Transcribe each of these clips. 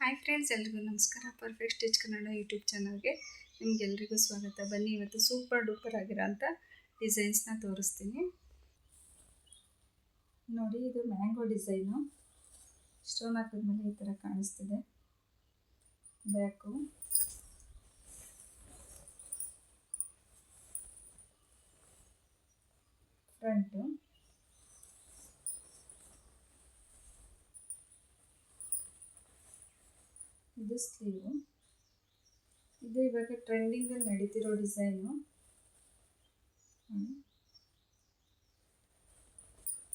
Hi friends, ಎಲ್ರಿಗೂ ನಮಸ್ಕಾರ. Perfect stitch Kannada YouTube ಚಾನಲ್ಗೆ ನಿಮಗೆಲ್ರಿಗೂ ಸ್ವಾಗತ. ಬನ್ನಿ, ಇವತ್ತು ಸೂಪರ್ ಡೂಪರ್ ಆಗಿರೋಂಥ ಡಿಸೈನ್ಸ್ನ ತೋರಿಸ್ತೀನಿ ನೋಡಿ. ಇದು ಮ್ಯಾಂಗೋ ಡಿಸೈನು. ಸ್ಟೋನ್ ಹಾಕಿದ್ಮೇಲೆ ಈ ಥರ ಕಾಣಿಸ್ತಿದೆ. ಬ್ಯಾಕು ಫ್ರಂಟು ಇದು ಸ್ಲೀವು. ಇದು ಇವಾಗ ಟ್ರೆಂಡಿಂಗಲ್ಲಿ ನಡೀತಿರೋ ಡಿಸೈನು.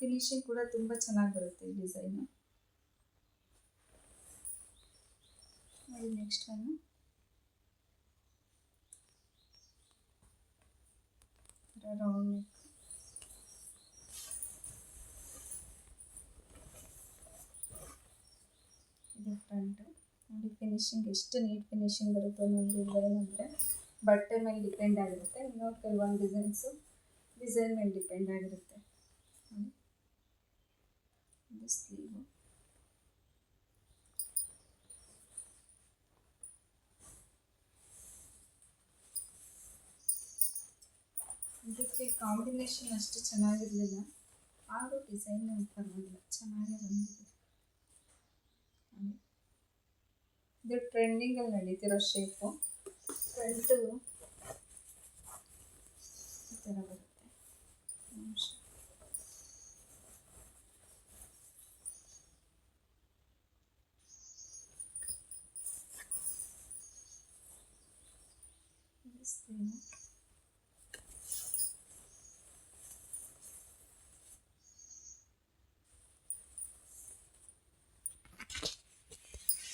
ಫಿನಿಶಿಂಗ್ ಕೂಡ ತುಂಬ ಚೆನ್ನಾಗಿ ಬರುತ್ತೆ ಈ ಡಿಸೈನು. ನೋಡಿ, ನೆಕ್ಸ್ಟ್ ಒನ್ನು ರೌಂಡ್ ನೆಕ್. ಇದು ಫ್ರಂಟು. ನೋಡಿ, ಫಿನಿಶಿಂಗ್ ಎಷ್ಟು ನೀಟ್ ಫಿನಿಶಿಂಗ್ ಬರುತ್ತೆ ಅನ್ನೋದು ಡಿಸೈನ್ ಅಂದರೆ ಬಟ್ಟೆ ಮೇಲೆ ಡಿಪೆಂಡ್ ಆಗಿರುತ್ತೆ. ಇನ್ನೊಂದು ಕೆಲವೊಂದು ಡಿಸೈನ್ ಮೇಲೆ ಡಿಪೆಂಡ್ ಆಗಿರುತ್ತೆ. ನೋಡಿ, ಇದು ಸ್ಲೀವು. ಇದಕ್ಕೆ ಕಾಂಬಿನೇಷನ್ ಅಷ್ಟು ಚೆನ್ನಾಗಿರಲಿಲ್ಲ, ಆದರೂ ಡಿಸೈನ್ ಪರವಾಗಿಲ್ಲ, ಚೆನ್ನಾಗೇ ಬಂದಿದೆ. ಇದು ಟ್ರೆಂಡಿಂಗಲ್ಲಿ ನಡೀತಿರೋ ಶೇಪು. ಫ್ರಂಟು ಈ ಥರ ಬರುತ್ತೆ.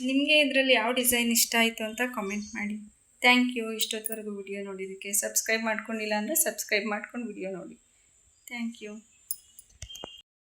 ನಿಮಗೆ ಇದರಲ್ಲಿ ಯಾವ ಡಿಸೈನ್ ಇಷ್ಟ ಆಯಿತು ಅಂತ ಕಾಮೆಂಟ್ ಮಾಡಿ. Thank you. ಇಷ್ಟೊತ್ತವರೆಗೂ ವಿಡಿಯೋ ನೋಡಿದ್ದಕ್ಕೆ. ಸಬ್ಸ್ಕ್ರೈಬ್ ಮಾಡ್ಕೊಂಡಿಲ್ಲ ಅಂದರೆ ಸಬ್ಸ್ಕ್ರೈಬ್ ಮಾಡ್ಕೊಂಡು ವಿಡಿಯೋ ನೋಡಿ. Thank you.